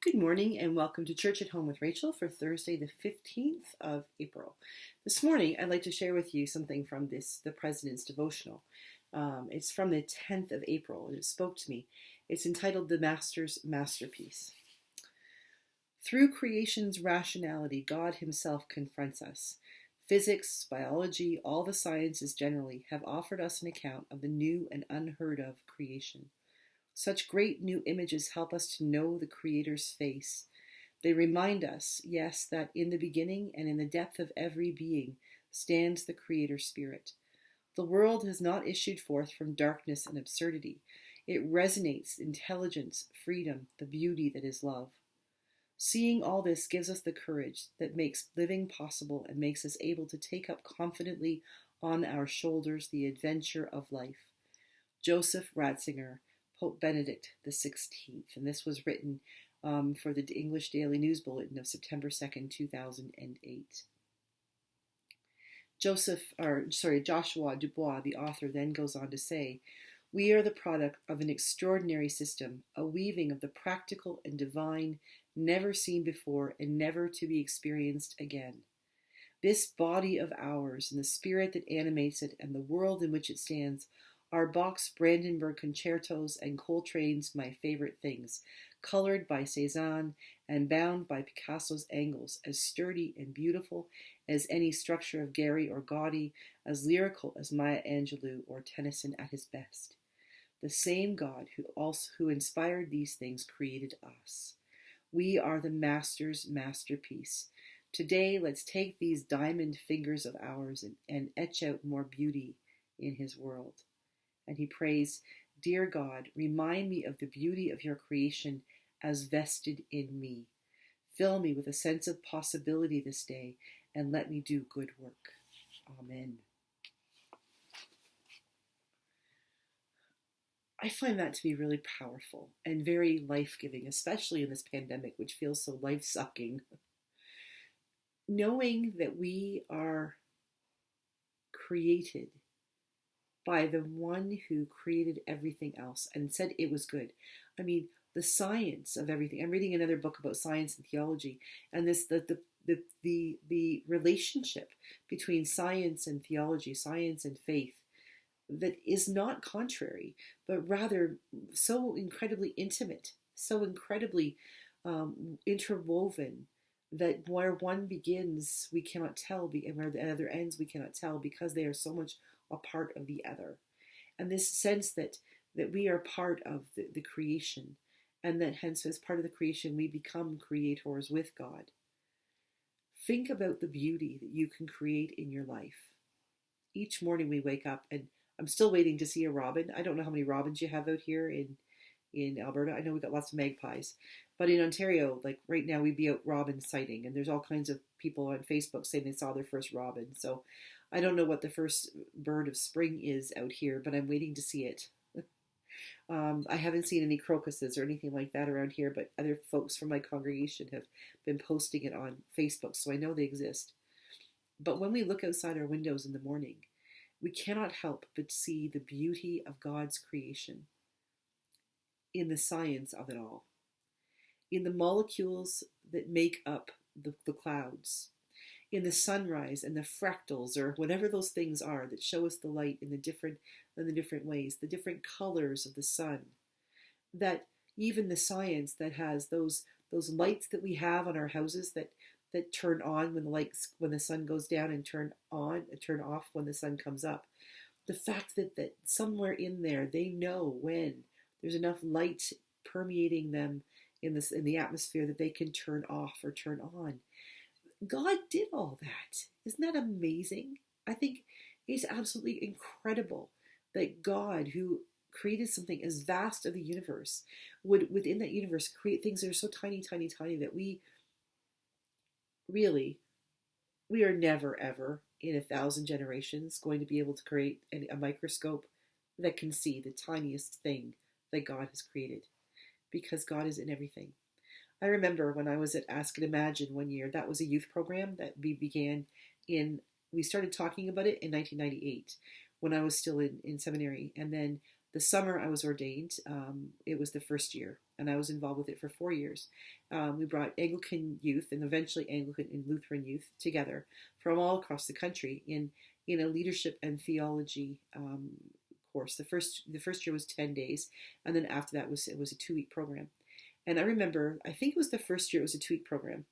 Good morning and welcome to Church at Home with Rachael for Thursday, the 15th of April. This morning, I'd like to share with you something from the President's devotional. It's from the 10th of April and it spoke to me. It's entitled The Master's Masterpiece. Through creation's rationality, God himself confronts us. Physics, biology, all the sciences generally have offered us an account of the new and unheard of creation. Such great new images help us to know the Creator's face. They remind us, yes, that in the beginning and in the depth of every being stands the Creator Spirit. The world has not issued forth from darkness and absurdity. It resonates intelligence, freedom, the beauty that is love. Seeing all this gives us the courage that makes living possible and makes us able to take up confidently on our shoulders the adventure of life. Joseph Ratzinger, Pope Benedict XVI, and this was written for the English Daily News Bulletin of September 2nd, 2008. Joshua Dubois, the author, then goes on to say, "We are the product of an extraordinary system, a weaving of the practical and divine, never seen before and never to be experienced again. This body of ours and the spirit that animates it and the world in which it stands are Bach's Brandenburg concertos and Coltrane's My Favorite Things, colored by Cézanne and bound by Picasso's angles, as sturdy and beautiful as any structure of Gary or Gaudi, as lyrical as Maya Angelou or Tennyson at his best. The same God who inspired these things created us. We are the Master's masterpiece. Today, let's take these diamond fingers of ours and etch out more beauty in his world." And he prays, "Dear God, remind me of the beauty of your creation as vested in me. Fill me with a sense of possibility this day and let me do good work. Amen." I find that to be really powerful and very life-giving, especially in this pandemic, which feels so life-sucking. Knowing that we are created by the one who created everything else and said it was good. I mean, the science of everything. I'm reading another book about science and theology, and the relationship between science and theology, science and faith, that is not contrary, but rather so incredibly intimate, so incredibly interwoven, that where one begins we cannot tell, and where the other ends we cannot tell, because they are so much a part of the other. And this sense that we are part of the creation, and that hence as part of the creation we become creators with God. Think about the beauty that you can create in your life. Each morning we wake up, and I'm still waiting to see a robin. I don't know how many robins you have out here in Alberta. I know we've got lots of magpies, but in Ontario, like right now, we'd be out robin sighting, and there's all kinds of people on Facebook saying they saw their first robin. So I don't know what the first bird of spring is out here, but I'm waiting to see it. I haven't seen any crocuses or anything like that around here, but other folks from my congregation have been posting it on Facebook, so I know they exist. But when we look outside our windows in the morning, we cannot help but see the beauty of God's creation in the science of it all, in the molecules that make up the clouds, in the sunrise and the fractals, or whatever those things are that show us the light in the different ways, the different colors of the sun, that even the science that has those lights that we have on our houses that turn on when the sun goes down, and turn off when the sun comes up. The fact that somewhere in there they know when there's enough light permeating them in the atmosphere that they can turn off or turn on. God did all that. Isn't that amazing? I think it's absolutely incredible that God, who created something as vast as the universe, would within that universe create things that are so tiny, tiny, tiny that we are never ever in 1,000 generations going to be able to create a microscope that can see the tiniest thing that God has created, because God is in everything. I remember when I was at Ask and Imagine one year, that was a youth program that we started talking about it in 1998 when I was still in seminary. And then the summer I was ordained, it was the first year. and I was involved with it for 4 years. We brought Anglican youth and eventually Anglican and Lutheran youth together from all across the country in a leadership and theology course. The first year was 10 days, and then after that it was a 2-week program. And I remember, I think it was the first year it was a 2-week program.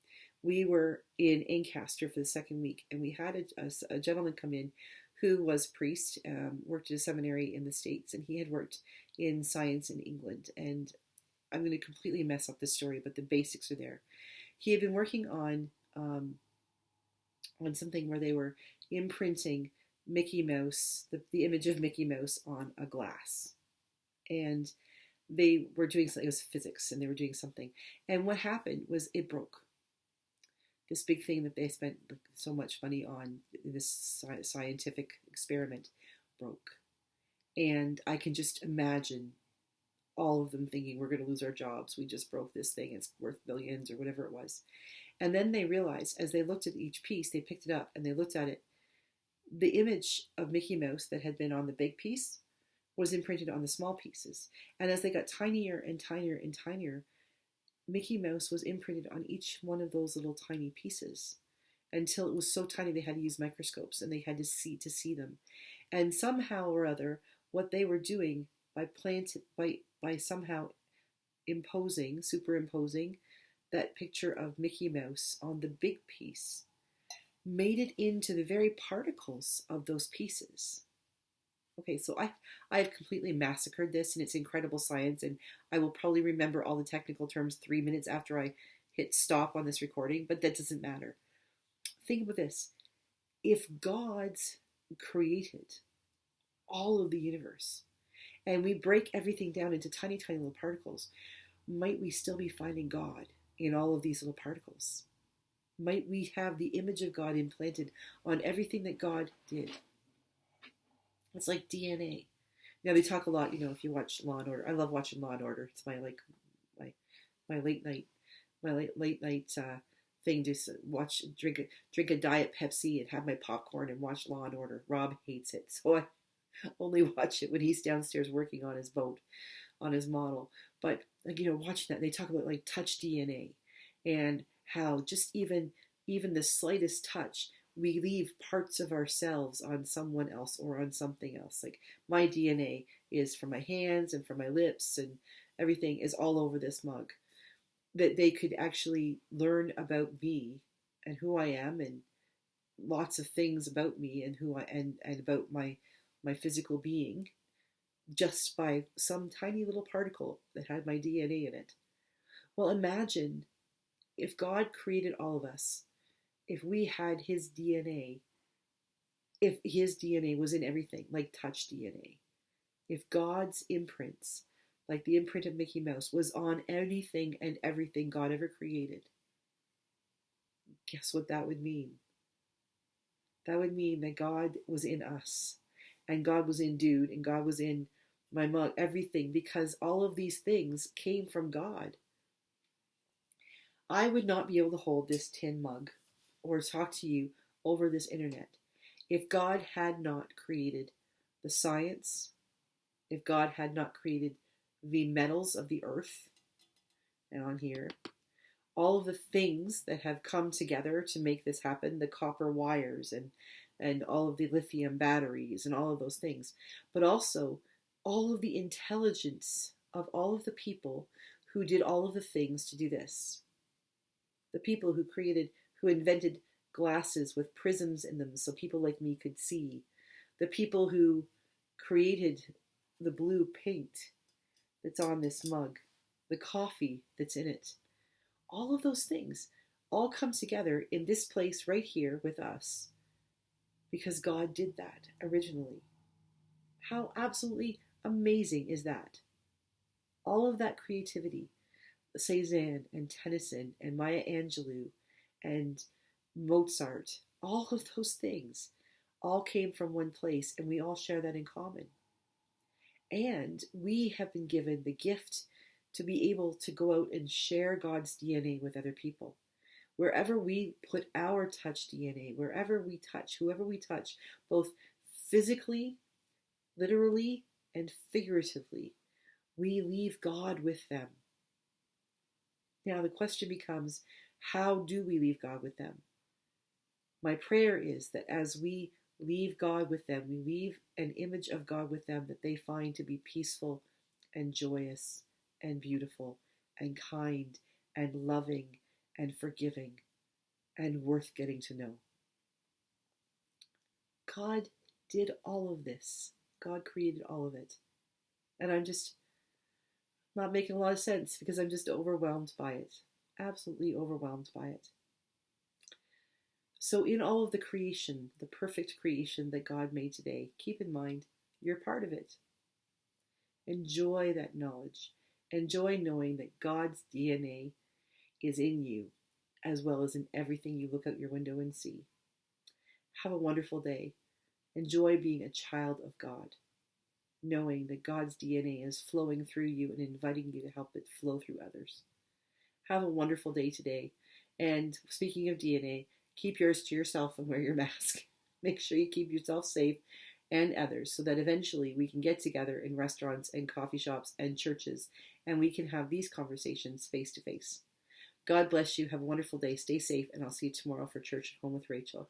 We were in Ancaster for the second week, and we had a gentleman come in who was a priest, worked at a seminary in the States, and he had worked in science in England. And I'm going to completely mess up the story, but the basics are there. He had been working on something where they were imprinting Mickey Mouse, the image of Mickey Mouse on a glass. And they were doing something, it was physics, and they were doing something. And what happened was it broke. This big thing that they spent so much money on, this scientific experiment, broke. And I can just imagine all of them thinking, we're going to lose our jobs. We just broke this thing. It's worth billions or whatever it was. And then they realized, as they looked at each piece, they picked it up and they looked at it. The image of Mickey Mouse that had been on the big piece was imprinted on the small pieces. And as they got tinier and tinier and tinier, Mickey Mouse was imprinted on each one of those little tiny pieces until it was so tiny they had to use microscopes and they had to see them. And somehow or other, what they were doing by somehow superimposing that picture of Mickey Mouse on the big piece, made it into the very particles of those pieces. Okay, so I have completely massacred this, and it's incredible science, and I will probably remember all the technical terms 3 minutes after I hit stop on this recording, but that doesn't matter. Think about this. If God's created all of the universe, and we break everything down into tiny, tiny little particles, might we still be finding God in all of these little particles? Might we have the image of God implanted on everything that God did? It's like DNA. Now they talk a lot, if you watch Law and Order. I love watching Law and Order. It's my late night thing. Just drink a Diet Pepsi and have my popcorn and watch Law and Order. Rob hates it, so I only watch it when he's downstairs working on his boat, on his model. But watching that, they talk about like touch DNA and how just even the slightest touch, we leave parts of ourselves on someone else or on something else. Like my DNA is from my hands and from my lips, and everything is all over this mug. That they could actually learn about me and who I am, and lots of things about me and who I and about my physical being, just by some tiny little particle that had my DNA in it. Well, imagine if God created all of us, if we had his DNA, if his DNA was in everything, like touch DNA, if God's imprints, like the imprint of Mickey Mouse, was on anything and everything God ever created, guess what that would mean? That would mean that God was in us, and God was in Dude, and God was in my mug, everything, because all of these things came from God. I would not be able to hold this tin mug or talk to you over this internet if God had not created the science, if God had not created the metals of the earth, and on here, all of the things that have come together to make this happen, the copper wires and all of the lithium batteries and all of those things, but also all of the intelligence of all of the people who did all of the things to do this. The people who invented glasses with prisms in them so people like me could see. The people who created the blue paint that's on this mug, the coffee that's in it. All of those things all come together in this place right here with us because God did that originally. How absolutely amazing is that? All of that creativity, Cézanne and Tennyson and Maya Angelou and Mozart, all of those things all came from one place, and we all share that in common. And we have been given the gift to be able to go out and share God's DNA with other people. Wherever we put our touch DNA, wherever we touch, whoever we touch, both physically, literally, and figuratively, we leave God with them. Now the question becomes, how do we leave God with them? My prayer is that as we leave God with them, we leave an image of God with them that they find to be peaceful and joyous and beautiful and kind and loving and forgiving and worth getting to know. God did all of this. God created all of it. And I'm just not making a lot of sense because I'm just overwhelmed by it. Absolutely overwhelmed by it. So in all of the creation, the perfect creation that God made today, keep in mind, you're part of it. Enjoy that knowledge. Enjoy knowing that God's DNA is in you, as well as in everything you look out your window and see. Have a wonderful day. Enjoy being a child of God, knowing that God's DNA is flowing through you and inviting you to help it flow through others. Have a wonderful day today. And speaking of DNA, keep yours to yourself and wear your mask. Make sure you keep yourself safe and others so that eventually we can get together in restaurants and coffee shops and churches and we can have these conversations face to face. God bless you. Have a wonderful day. Stay safe, and I'll see you tomorrow for Church at Home with Rachael.